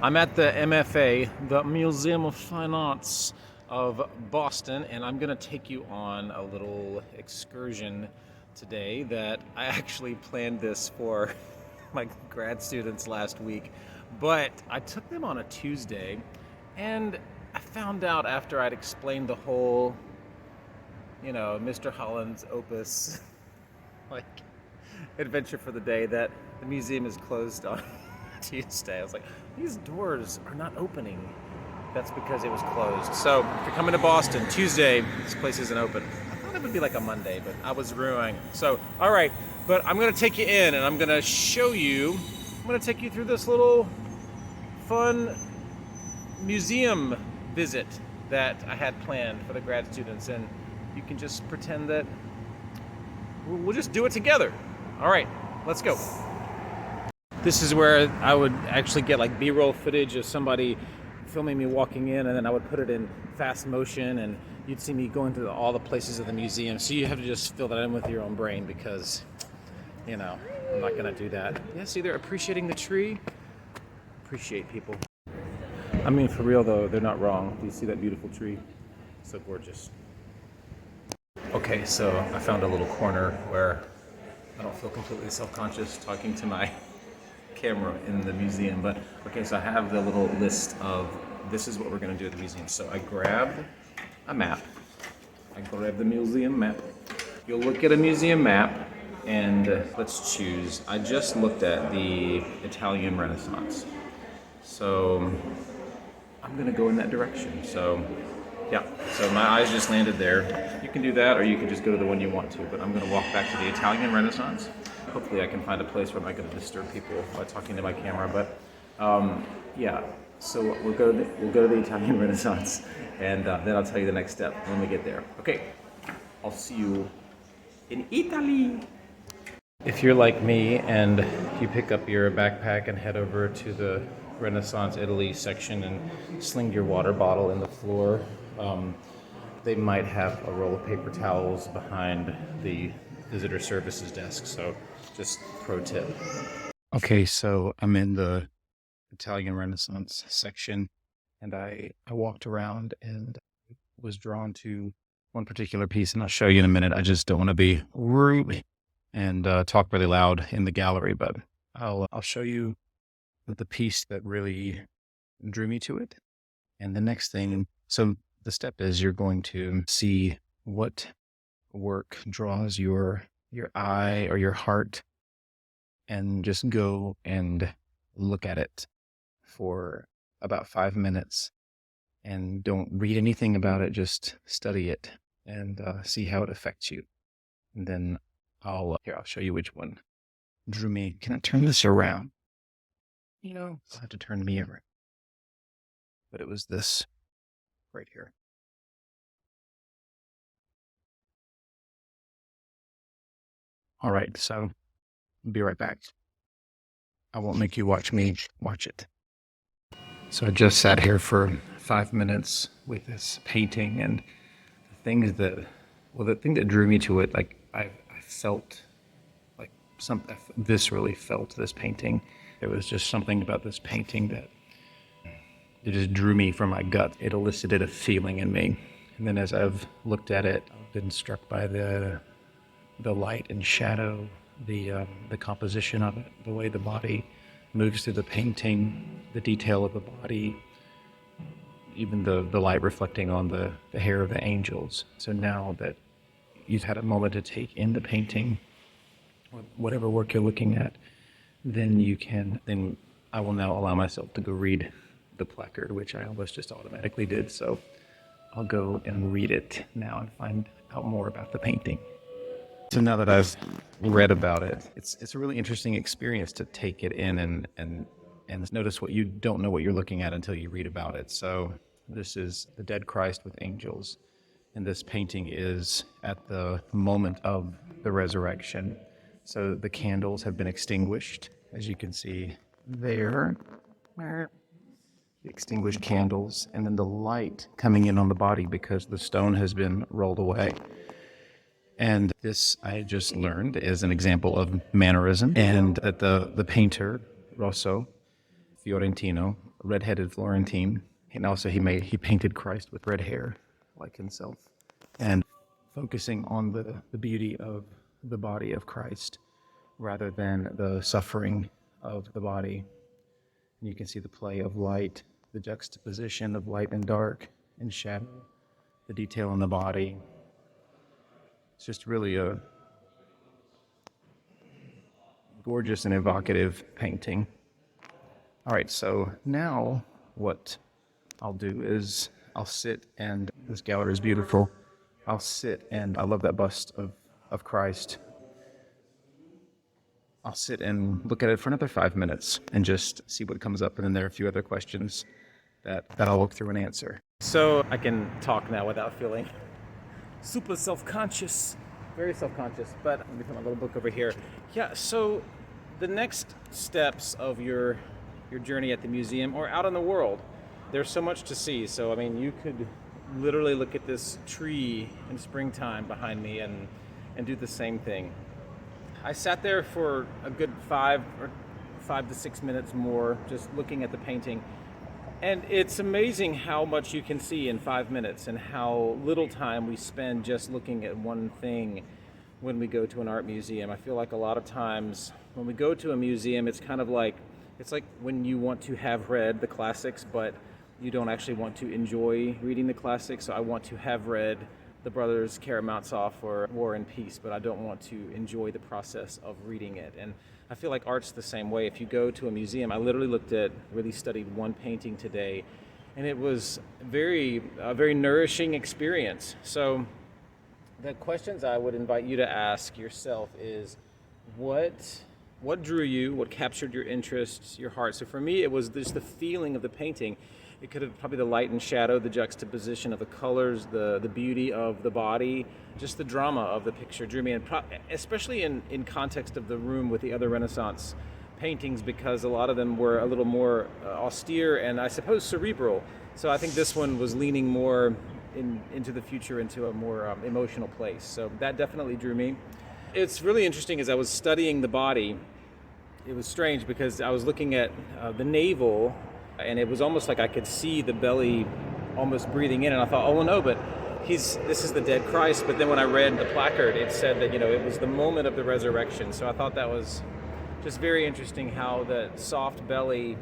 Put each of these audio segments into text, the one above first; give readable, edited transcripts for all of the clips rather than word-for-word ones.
I'm at the MFA, the Museum of Fine Arts of Boston, and I'm gonna take you on a little excursion today that I actually planned this for my grad students last week, but I took them on a Tuesday, and I found out after I'd explained the whole, Mr. Holland's opus, like, adventure for the day, that the museum is closed on Tuesday. I was like, these doors are not opening. That's because it was closed. So if you're coming to Boston Tuesday, this place isn't open. I thought it would be like a Monday, but I was ruining. So, all right, but I'm gonna take you in and I'm gonna show you, I'm gonna take you through this little fun museum visit that I had planned for the grad students, and you can just pretend that we'll just do it together. All right, let's go. This is where I would actually get like B-roll footage of somebody filming me walking in, and then I would put it in fast motion, and you'd see me going through all the places of the museum. So you have to just fill that in with your own brain, because, I'm not gonna do that. Yeah, see, they're appreciating the tree. Appreciate people. I mean, for real though, they're not wrong. Do you see that beautiful tree? So gorgeous. Okay, so I found a little corner where I don't feel completely self-conscious talking to my camera in the museum. But okay, so I have the little list of this is what we're going to do at the museum. So I grabbed a map. I grabbed the museum map. You'll look at a museum map and let's choose. I just looked at the Italian Renaissance. So I'm going to go in that direction. So yeah, so my eyes just landed there. You can do that, or you can just go to the one you want to, but I'm gonna walk back to the Italian Renaissance. Hopefully I can find a place where I'm not gonna disturb people by talking to my camera, but yeah. So we'll go to the Italian Renaissance, and then I'll tell you the next step when we get there. Okay, I'll see you in Italy. If you're like me and you pick up your backpack and head over to the Renaissance Italy section and sling your water bottle in the floor, they might have a roll of paper towels behind the visitor services desk. So just pro tip. Okay, so I'm in the Italian Renaissance section, and I walked around and was drawn to one particular piece, and I'll show you in a minute. I just don't want to be rude and talk really loud in the gallery, but I'll show you the piece that really drew me to it. And the next thing, so the step is you're going to see what work draws your eye or your heart, and just go and look at it for about 5 minutes, and don't read anything about it, just study it and see how it affects you. And then I'll show you which one drew me. Can I turn this around? I'll have to turn me around. But it was this right here. All right, so I'll be right back. I won't make you watch me watch it. So I just sat here for 5 minutes with this painting, and the thing that drew me to it, like I felt like something, viscerally felt this painting. There was just something about this painting that it just drew me from my gut. It elicited a feeling in me. And then as I've looked at it, I've been struck by the light and shadow, the composition of it, the way the body moves through the painting, the detail of the body, even the light reflecting on the hair of the angels. So now that you've had a moment to take in the painting, whatever work you're looking at, then I will now allow myself to go read the placard, which I almost just automatically did. So I'll go and read it now and find out more about the painting. So now that I've read about it, it's a really interesting experience to take it in and notice what you don't know what you're looking at until you read about it. So this is the Dead Christ with Angels, and this painting is at the moment of the resurrection. So the candles have been extinguished, as you can see there. The extinguished candles, and then the light coming in on the body because the stone has been rolled away. And this, I just learned, is an example of mannerism, and that the painter, Rosso, Fiorentino, a red-headed Florentine, and also he painted Christ with red hair, like himself, and focusing on the beauty of the body of Christ rather than the suffering of the body. And you can see the play of light, the juxtaposition of light and dark and shadow, the detail in the body. It's just really a gorgeous and evocative painting. All right, so now what I'll do is I'll sit, and this gallery is beautiful. I'll sit, and I love that bust of Christ. I'll sit and look at it for another 5 minutes and just see what comes up, and then there are a few other questions that I'll look through and answer. So I can talk now without feeling super self-conscious, very self-conscious, but let me put my little book over here. Yeah, so the next steps of your journey at the museum or out in the world, there's so much to see. So, I mean, you could literally look at this tree in springtime behind me and do the same thing. I sat there for a good 5 to 6 minutes more, just looking at the painting. And it's amazing how much you can see in 5 minutes and how little time we spend just looking at one thing when we go to an art museum. I feel like a lot of times when we go to a museum, it's like when you want to have read the classics, but you don't actually want to enjoy reading the classics. So I want to have read the Brothers Karamazov or War and Peace, but I don't want to enjoy the process of reading it. And I feel like art's the same way. If you go to a museum, I literally really studied one painting today, and it was a very nourishing experience. So the questions I would invite you to ask yourself is, what drew you, what captured your interests, your heart? So for me, it was just the feeling of the painting. It could have probably the light and shadow, the juxtaposition of the colors, the beauty of the body, just the drama of the picture drew me in, especially in context of the room with the other Renaissance paintings, because a lot of them were a little more austere and I suppose cerebral. So I think this one was leaning more into the future, into a more emotional place. So that definitely drew me. It's really interesting as I was studying the body. It was strange because I was looking at the navel, and it was almost like I could see the belly almost breathing in, and I thought, oh well, no, but this is the dead Christ. But then when I read the placard, it said that it was the moment of the resurrection. So I thought that was just very interesting how that soft belly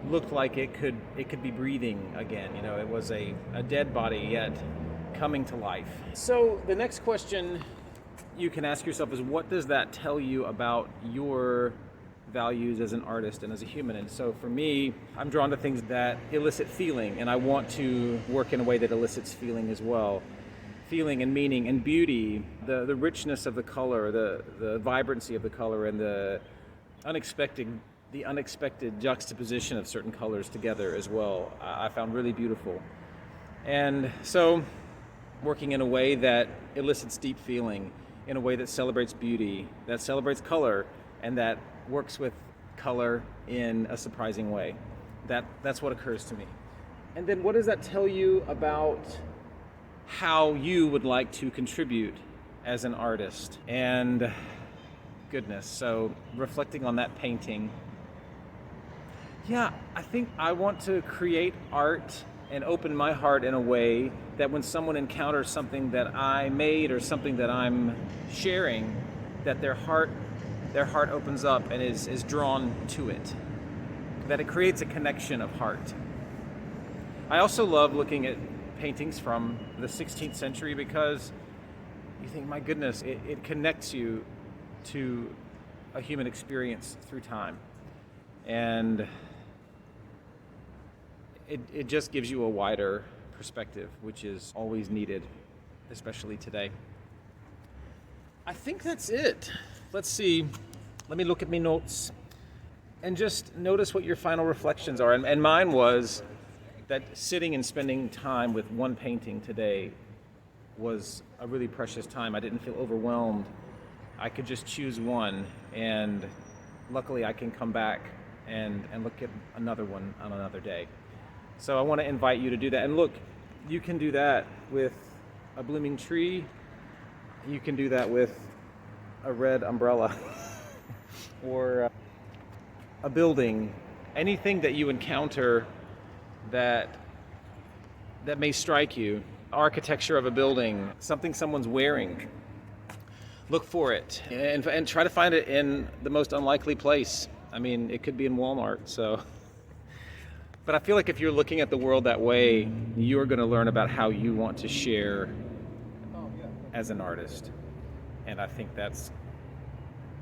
looked like it could be breathing again. It was a dead body yet coming to life. So the next question you can ask yourself is, what does that tell you about your values as an artist and as a human? And so for me, I'm drawn to things that elicit feeling, and I want to work in a way that elicits feeling as well. Feeling and meaning and beauty, the richness of the color, the vibrancy of the color, and the unexpected juxtaposition of certain colors together as well, I found really beautiful. And so working in a way that elicits deep feeling, in a way that celebrates beauty, that celebrates color, and that works with color in a surprising way. That's what occurs to me. And then what does that tell you about how you would like to contribute as an artist? And goodness, so reflecting on that painting, yeah, I think I want to create art and open my heart in a way that when someone encounters something that I made or something that I'm sharing, that their heart opens up and is drawn to it, that it creates a connection of heart. I also love looking at paintings from the 16th century because you think, my goodness, it connects you to a human experience through time. And it just gives you a wider perspective, which is always needed, especially today. I think that's it. Let's see. Let me look at my notes and just notice what your final reflections are. And mine was that sitting and spending time with one painting today was a really precious time. I didn't feel overwhelmed. I could just choose one, and luckily I can come back and look at another one on another day. So I want to invite you to do that. And look, you can do that with a blooming tree. You can do that with a red umbrella or a building anything that you encounter that may strike you, architecture of a building, something someone's wearing, look for it and try to find it in the most unlikely place. I mean, it could be in Walmart, so. But I feel like if you're looking at the world that way, you're going to learn about how you want to share as an artist. And I think that's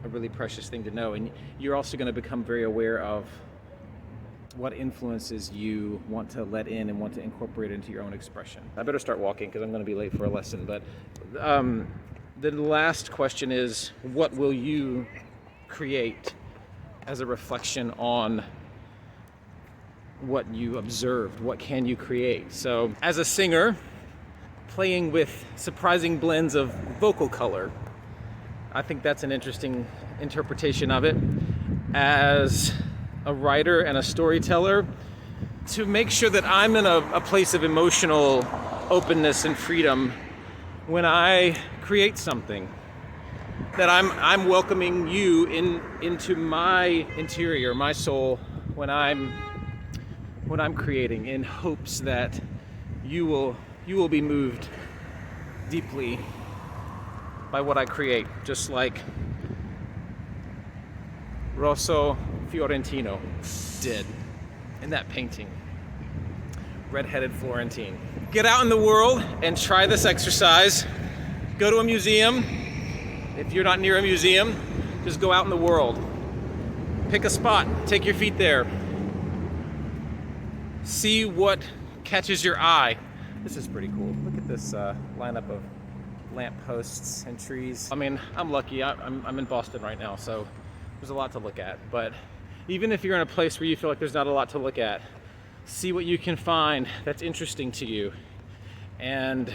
a really precious thing to know. And you're also going to become very aware of what influences you want to let in and want to incorporate into your own expression. I better start walking because I'm going to be late for a lesson. But the last question is, what will you create as a reflection on what you observed? What can you create? So as a singer, playing with surprising blends of vocal color, I think that's an interesting interpretation of it. As a writer and a storyteller, to make sure that I'm in a place of emotional openness and freedom when I create something, that I'm welcoming you into my interior, my soul, when I'm creating, in hopes that you will be moved deeply by what I create, just like Rosso Fiorentino did in that painting. Red-headed Florentine. Get out in the world and try this exercise. Go to a museum. If you're not near a museum, just go out in the world. Pick a spot, take your feet there. See what catches your eye. This is pretty cool. Look at this lineup of lamp posts and trees. I mean, I'm lucky. I'm in Boston right now, so there's a lot to look at. But even if you're in a place where you feel like there's not a lot to look at, see what you can find that's interesting to you. And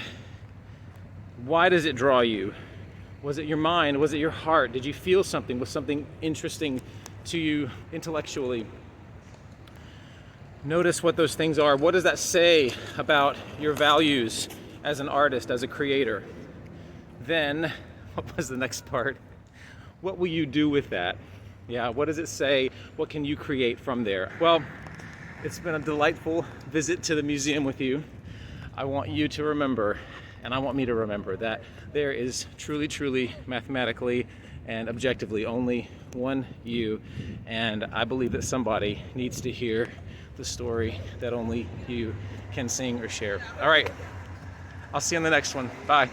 why does it draw you? Was it your mind? Was it your heart? Did you feel something? Was something interesting to you intellectually? Notice what those things are. What does that say about your values as an artist, as a creator? Then, what was the next part? What will you do with that? Yeah, what does it say? What can you create from there? Well, it's been a delightful visit to the museum with you. I want you to remember, and I want me to remember, that there is truly, truly, mathematically and objectively only one you, and I believe that somebody needs to hear the story that only you can sing or share. All right, I'll see you on the next one. Bye.